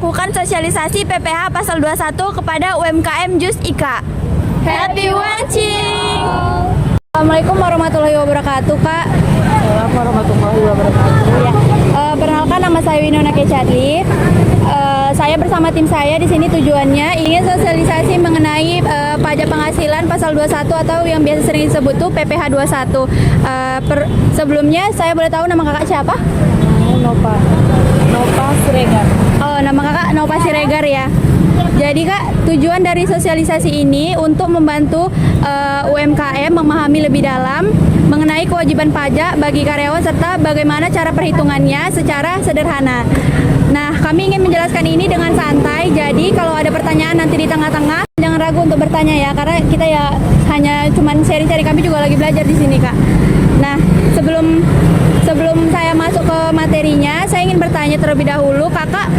melakukan sosialisasi PPh pasal 21 kepada UMKM Jus IKA. Happy watching! Assalamualaikum warahmatullahi wabarakatuh, Kak. Assalamualaikum warahmatullahi wabarakatuh. Ya, perkenalkan nama saya Winona Kecadli. Saya bersama tim saya di sini tujuannya ingin sosialisasi mengenai pajak penghasilan pasal 21 atau yang biasa sering disebut tuh PPh 21. Sebelumnya saya boleh tahu nama kakak siapa? Nova Siregar. Oh, nama kakak Nova Siregar ya. Jadi Kak, tujuan dari sosialisasi ini untuk membantu UMKM memahami lebih dalam mengenai kewajiban pajak bagi karyawan serta bagaimana cara perhitungannya secara sederhana. Nah, kami ingin menjelaskan ini dengan santai. Jadi kalau ada pertanyaan nanti di tengah-tengah, jangan ragu untuk bertanya ya, karena kita ya hanya cuman sharing-sharing, kami juga lagi belajar di sini, Kak. Nah, sebelum saya masuk ke materinya, saya ingin bertanya terlebih dahulu, Kakak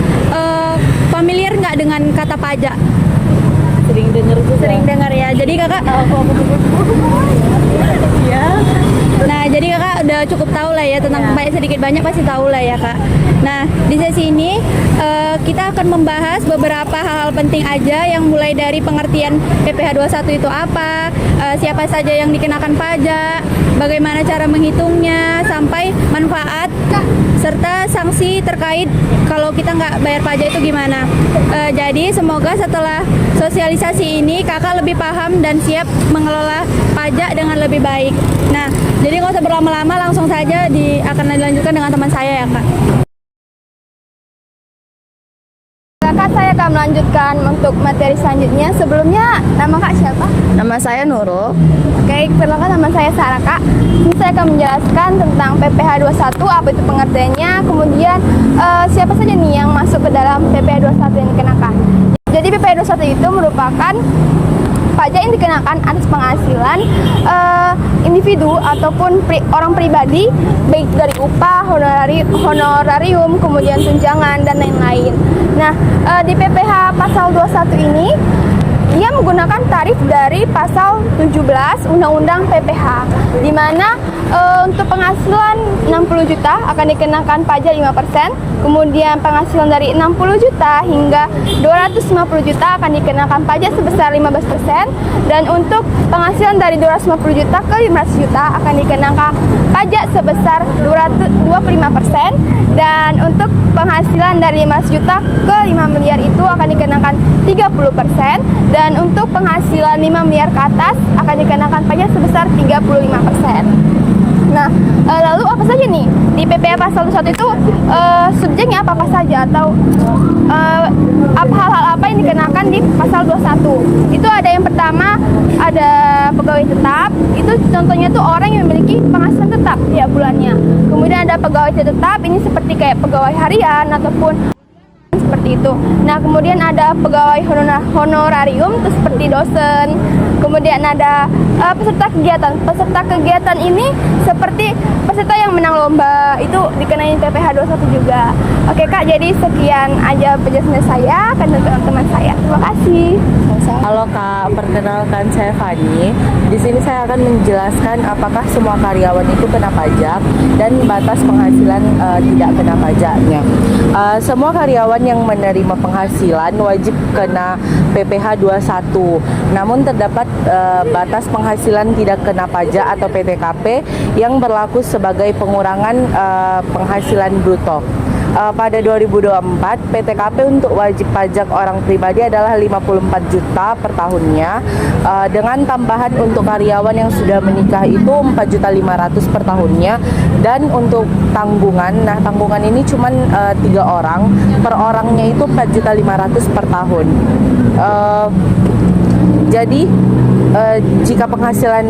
familiar nggak dengan kata pajak? Sering dengar juga. Sering dengar ya. Jadi Kakak Ya. Nah, jadi Kakak udah cukup tahu lah ya tentang pajak, sedikit banyak pasti tahu lah ya, Kak. Nah, di sesi ini kita akan membahas beberapa hal-hal penting aja, yang mulai dari pengertian PPh 21 itu apa, siapa saja yang dikenakan pajak, bagaimana cara menghitungnya, sampai manfaat serta sanksi terkait kalau kita nggak bayar pajak itu gimana. Jadi semoga setelah sosialisasi ini Kakak lebih paham dan siap mengelola pajak dengan lebih baik. Nah, jadi nggak usah berlama-lama, langsung saja akan dilanjutkan dengan teman saya ya, Kak. Kakak, saya akan melanjutkan untuk materi selanjutnya. Sebelumnya, nama Kak siapa? Nama saya Nurul. Oke, perkenalkan, nama saya Sarah, Kak. Ini saya akan menjelaskan tentang PPh 21, apa itu pengertiannya, kemudian siapa saja nih yang masuk ke dalam PPh 21 yang dikenakan. Jadi PPh 21 itu merupakan pajak yang dikenakan atas penghasilan individu ataupun orang pribadi, baik dari upah, honorarium, kemudian tunjangan, dan lain-lain. Nah, di PPh pasal 21 ini ia menggunakan tarif dari pasal 17 Undang-Undang PPh, di mana untuk penghasilan 60 juta akan dikenakan pajak 5%, kemudian penghasilan dari 60 juta hingga 250 juta akan dikenakan pajak sebesar 15%, dan untuk penghasilan dari 250 juta ke 500 juta akan dikenakan pajak sebesar 25%, dan untuk penghasilan dari 500 juta ke 5 miliar itu akan dikenakan 30%, dan untuk penghasilan 5 miliar ke atas akan dikenakan pajak sebesar 35%. Nah, lalu apa saja nih di PPh pasal 21 itu subjeknya apa saja, atau hal-hal apa yang dikenakan di pasal 21? Itu ada yang pertama, ada pegawai tetap. Itu contohnya tuh orang yang memiliki penghasilan tetap tiap bulannya. Kemudian ada pegawai tetap, ini seperti kayak pegawai harian ataupun seperti itu. Nah, kemudian ada pegawai honorarium, itu seperti dosen. Kemudian ada peserta kegiatan. Peserta kegiatan ini seperti peserta yang menang lomba, itu dikenai PPh 21 juga. Oke Kak, jadi sekian aja penjelasan saya ke teman-teman saya. Terima kasih. Halo Kak, perkenalkan saya Fani. Di sini saya akan menjelaskan apakah semua karyawan itu kena pajak dan batas penghasilan tidak kena pajaknya. Semua karyawan yang menerima penghasilan wajib kena PPh 21. Namun terdapat batas penghasilan tidak kena pajak atau PTKP yang berlaku sebagai pengurangan penghasilan bruto. Pada 2024, PTKP untuk wajib pajak orang pribadi adalah 54 juta per tahunnya, dengan tambahan untuk karyawan yang sudah menikah itu 4.500.000 per tahunnya, dan untuk tanggungan, nah tanggungan ini cuma 3 orang, per orangnya itu 4.500.000 per tahun. Jadi jika penghasilan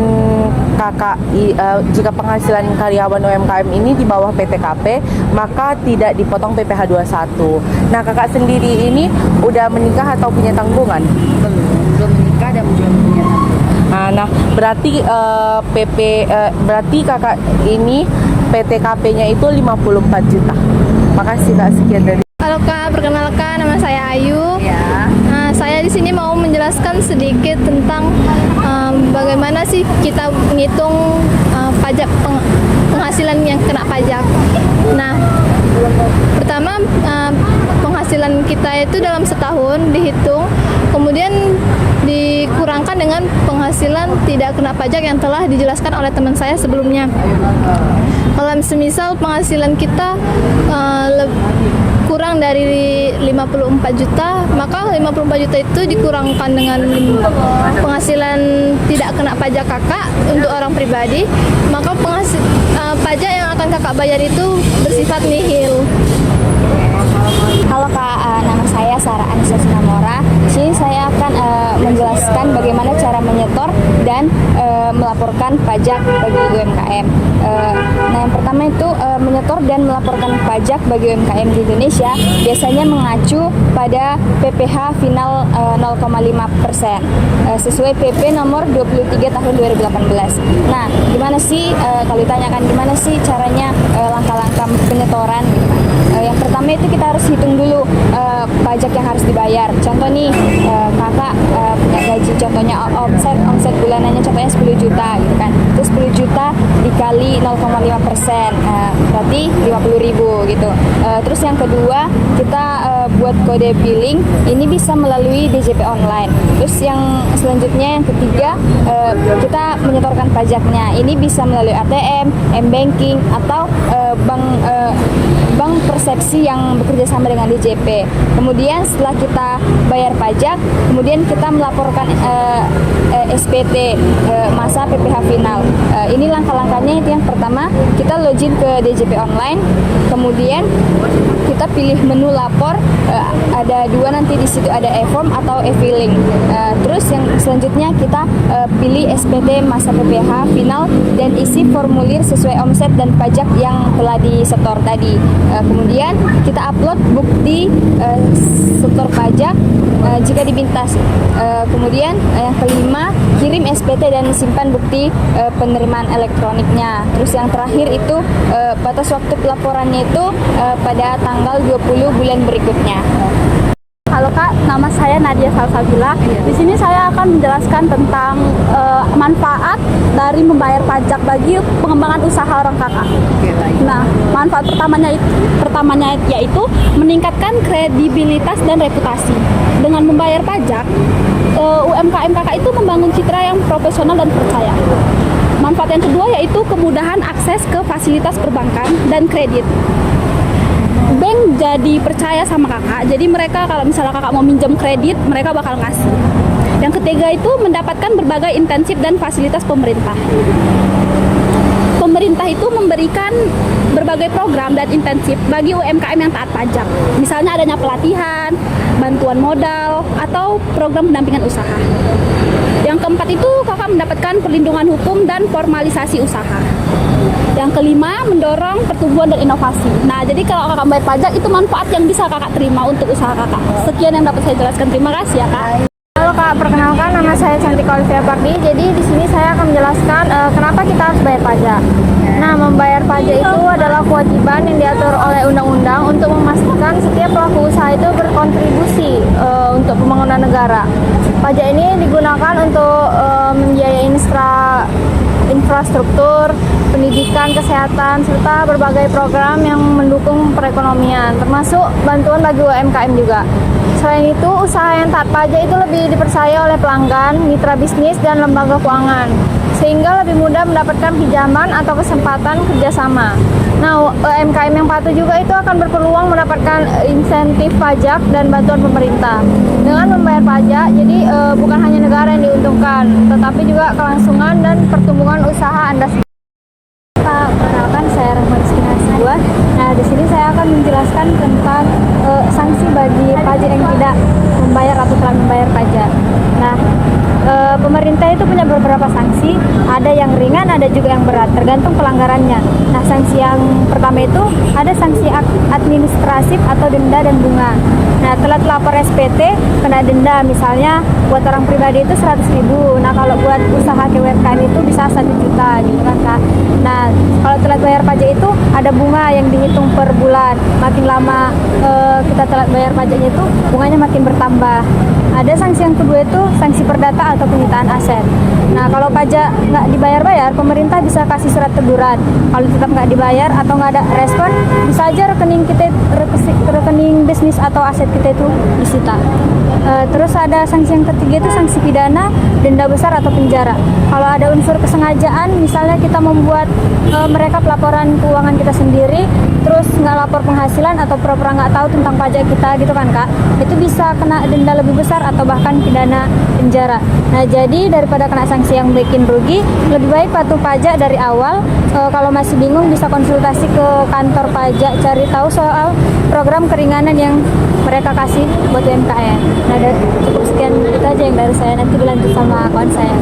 jika penghasilan karyawan UMKM ini di bawah PTKP, maka tidak dipotong PPh 21. Nah, Kakak sendiri ini udah menikah atau punya tanggungan? Belum menikah dan belum punya tanggungan. Nah, berarti berarti Kakak ini PTKP-nya itu 54 juta. Makasih Kak, sekian dari. Halo Kak, perkenalkan, nama saya Ayu. Ya. Nah, saya di sini mau menjelaskan sedikit tentang bagaimana sih kita menghitung pajak penghasilan yang kena pajak. Nah, pertama penghasilan penghasilan kita itu dalam setahun dihitung, kemudian dikurangkan dengan penghasilan tidak kena pajak yang telah dijelaskan oleh teman saya sebelumnya. Kalau semisal penghasilan kita kurang dari 54 juta, maka 54 juta itu dikurangkan dengan penghasilan tidak kena pajak kakak untuk orang pribadi, maka pajak yang akan kakak bayar itu bersifat nihil. Halo Kak, nama saya Sarah Anissa Sinamora. Di sini saya akan menjelaskan bagaimana cara menyetor dan melaporkan pajak bagi UMKM. Nah, yang pertama itu menyetor dan melaporkan pajak bagi UMKM di Indonesia biasanya mengacu pada PPh final 0,5% sesuai PP nomor 23 tahun 2018. Nah, gimana sih kalau ditanyakan gimana sih caranya langkah-langkah penyetoran gitu kan? Yang pertama itu kita harus hitung dulu pajak yang harus dibayar. Contoh nih, kakak punya gaji, contohnya omset bulanannya contohnya 10 juta gitu kan. Terus 10 juta dikali 0,5%, berarti 50.000 gitu. Terus yang kedua, kita buat kode billing, ini bisa melalui DJP online. Terus yang selanjutnya yang ketiga, kita menyetorkan pajaknya. Ini bisa melalui ATM, M-Banking, atau bank persepsi yang bekerja sama dengan DJP. Kemudian setelah kita bayar pajak, kemudian kita melaporkan SPT masa PPh final. Ini langkah-langkahnya. Itu yang pertama, kita login ke DJP online, kemudian kita pilih menu lapor, ada dua nanti di situ, ada e-form atau e-filing. Terus yang selanjutnya kita pilih SPT masa PPh final dan isi formulir sesuai omset dan pajak yang telah disetor tadi. Kemudian kita upload bukti setor pajak jika diminta. Kemudian yang kelima, kirim SPT dan simpan bukti penerimaan elektroniknya. Terus yang terakhir itu batas waktu pelaporannya itu pada tanggal 20 bulan berikutnya. Halo Kak, nama saya Nadia Salsabila. Di sini saya akan menjelaskan tentang manfaat dari membayar pajak bagi pengembangan usaha orang kakak. Nah, manfaat pertamanya yaitu meningkatkan kredibilitas dan reputasi. Dengan membayar pajak, UMKM kakak itu membangun citra yang profesional dan percaya. Manfaat yang kedua yaitu kemudahan akses ke fasilitas perbankan dan kredit. Bank jadi percaya sama kakak, jadi mereka kalau misalnya kakak mau minjem kredit, mereka bakal ngasih. Yang ketiga itu mendapatkan berbagai intensif dan fasilitas pemerintah. Pemerintah itu memberikan berbagai program dan intensif bagi UMKM yang taat pajak. Misalnya adanya pelatihan, bantuan modal, atau program pendampingan usaha. Yang keempat itu kakak mendapatkan perlindungan hukum dan formalisasi usaha. Yang kelima, mendorong pertumbuhan dan inovasi. Nah, jadi kalau kakak bayar pajak itu manfaat yang bisa kakak terima untuk usaha kakak. Sekian yang dapat saya jelaskan. Terima kasih ya Kak. Halo Kak, perkenalkan nama saya Cantik Olivia Pardi. Jadi di sini saya akan menjelaskan kenapa kita harus bayar pajak. Nah, membayar pajak itu adalah kewajiban yang diatur oleh undang-undang untuk memastikan setiap pelaku usaha itu berkontribusi untuk pembangunan negara. Pajak ini digunakan untuk membiayai infrastruktur, pendidikan, kesehatan, serta berbagai program yang mendukung perekonomian, termasuk bantuan bagi UMKM juga. Selain itu, usaha yang taat pajak itu lebih dipercaya oleh pelanggan, mitra bisnis, dan lembaga keuangan, sehingga lebih mudah mendapatkan pinjaman atau kesempatan kerjasama. Nah, UMKM yang patuh juga itu akan berpeluang mendapatkan insentif pajak dan bantuan pemerintah. Dengan membayar pajak, jadi bukan hanya negara yang diuntungkan, tetapi juga kelangsungan dan pertumbuhan usaha Anda sendiri. Perkenalkan, saya Rahmat Skinasua. Nah, di sini saya akan menjelaskan tentang sanksi bagi pajak yang tidak membayar atau telah membayar pajak. Nah, pemerintah itu punya beberapa sanksi, ada yang ringan, ada juga yang berat, tergantung pelanggarannya. Nah, sanksi yang pertama itu ada sanksi administratif atau denda dan bunga. Nah, telat lapor SPT kena denda, misalnya buat orang pribadi itu 100.000. Nah, kalau buat usaha UMKM itu bisa 1 juta gitu kan Kak. Nah, kalau telat bayar pajak itu ada bunga yang dihitung per bulan. Makin lama kita telat bayar pajaknya itu bunganya makin bertambah. Ada sanksi yang kedua itu sanksi perdata atau penyitaan aset. Nah, kalau pajak nggak dibayar-bayar, pemerintah bisa kasih surat teguran. Kalau tetap nggak dibayar atau nggak ada respon, bisa aja rekening bisnis atau aset kita itu disita. Terus ada sanksi yang ketiga itu sanksi pidana, denda besar atau penjara. Kalau ada unsur kesengajaan, misalnya kita membuat mereka pelaporan keuangan kita sendiri, terus nggak lapor penghasilan atau pura-pura nggak tahu tentang pajak kita gitu kan Kak, itu bisa kena denda lebih besar atau bahkan pidana penjara. Nah, jadi daripada kena sanksi yang bikin rugi, lebih baik patuh pajak dari awal. Kalau masih bingung bisa konsultasi ke kantor pajak, cari tahu soal program keringanan yang mereka kasih buat UMKM. Nah, cukup sekian itu aja yang dari saya, nanti dilanjut sama kawan saya.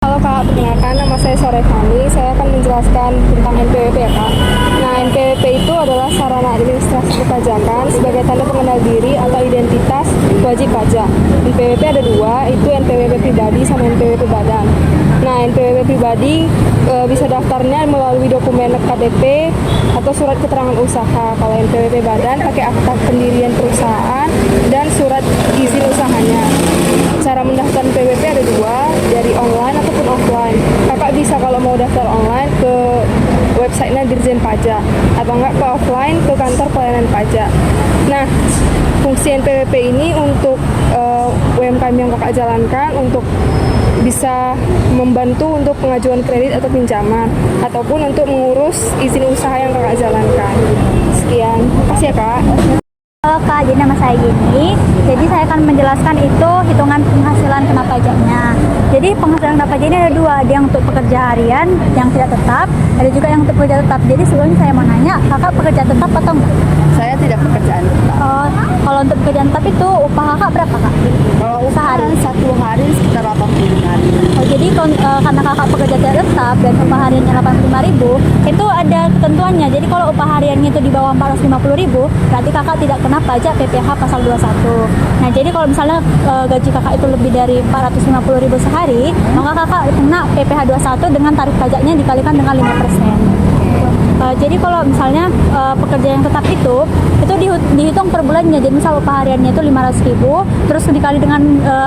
Halo Kak, perkenalkan nama saya Sorevani. Saya akan menjelaskan tentang NPWP ya Kak. Nah, NPWP itu adalah sarana administrasi perpajakan sebagai tanda pengenal diri atau identitas wajib pajak. NPWP ada dua, itu NPWP pribadi sama NPWP badan. Nah, NPWP pribadi bisa daftarnya melalui dokumen KTP atau surat keterangan usaha. Kalau NPWP badan pakai akta pendirian perusahaan dan surat izin usahanya. Cara mendaftar NPWP ada dua, dari online ataupun offline. Kakak bisa kalau mau daftar online ke websitenya Dirjen Pajak atau enggak ke offline ke kantor pelayanan pajak. Nah, fungsi NPWP ini untuk UMKM yang kakak jalankan untuk bisa membantu untuk pengajuan kredit atau pinjaman ataupun untuk mengurus izin usaha yang kakak jalankan. Sekian, makasih ya Kak. Halo Kak, jadi nama saya Gini. Jadi saya akan menjelaskan itu hitungan penghasilan kena pajaknya. Jadi penghasilan kena pajak ini ada dua, ada yang untuk pekerja harian yang tidak tetap, ada juga yang untuk pekerja tetap. Jadi sebelumnya saya mau nanya, kakak pekerja tetap atau enggak? Saya tidak pekerjaan tetap. Kalau untuk pekerjaan tetap itu upah kakak berapa Kak? Kalau usaha satu hari sekitar 85.000. Oh, jadi karena kakak pekerja tidak tetap dan upah hariannya 85.000, itu ada ketentuannya. Jadi kalau upah hariannya itu di bawah 450.000, berarti kakak tidak kena pajak PPh pasal 21. Nah, jadi kalau misalnya gaji kakak itu lebih dari 450.000 sehari, maka kakak kena PPh 21 dengan tarif pajaknya dikalikan dengan 5%. Jadi kalau misalnya pekerja yang tetap itu dihitung per bulannya. Jadi misal upah hariannya itu 500.000, terus dikali dengan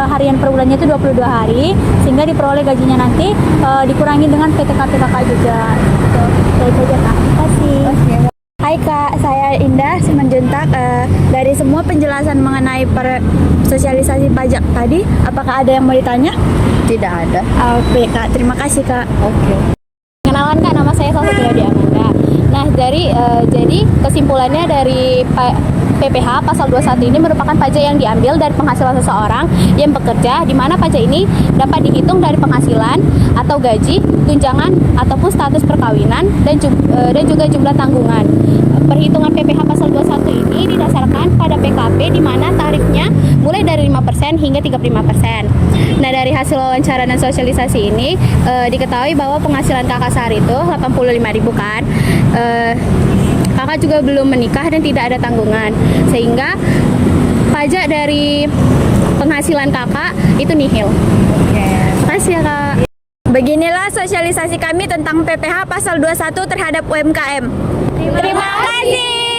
harian per bulannya itu 22 hari, sehingga diperoleh gajinya nanti dikurangi dengan PTKP kakak juga. Itu aja Kak. Terima kasih. Hai Kak, saya Indah Simanjuntak. Dari semua penjelasan mengenai sosialisasi pajak tadi, apakah ada yang mau ditanya? Tidak ada. Oke Kak, terima kasih Kak. Oke. Kenalan Kak, nama saya Salsabila Amanda. Nah, jadi kesimpulannya dari PPh pasal 21 ini merupakan pajak yang diambil dari penghasilan seseorang yang bekerja, di mana pajak ini dapat dihitung dari penghasilan atau gaji, tunjangan ataupun status perkawinan dan juga jumlah tanggungan. Perhitungan PPh pasal 21 ini didasarkan pada PKP di mana tarifnya mulai dari 5% hingga 35%. Nah, dari hasil wawancara dan sosialisasi ini diketahui bahwa penghasilan kakak sehari itu 85.000 kan. Kakak juga belum menikah dan tidak ada tanggungan, sehingga pajak dari penghasilan kakak itu nihil. Terima kasih ya Kak. Beginilah sosialisasi kami tentang PPh pasal 21 terhadap UMKM. Terima kasih.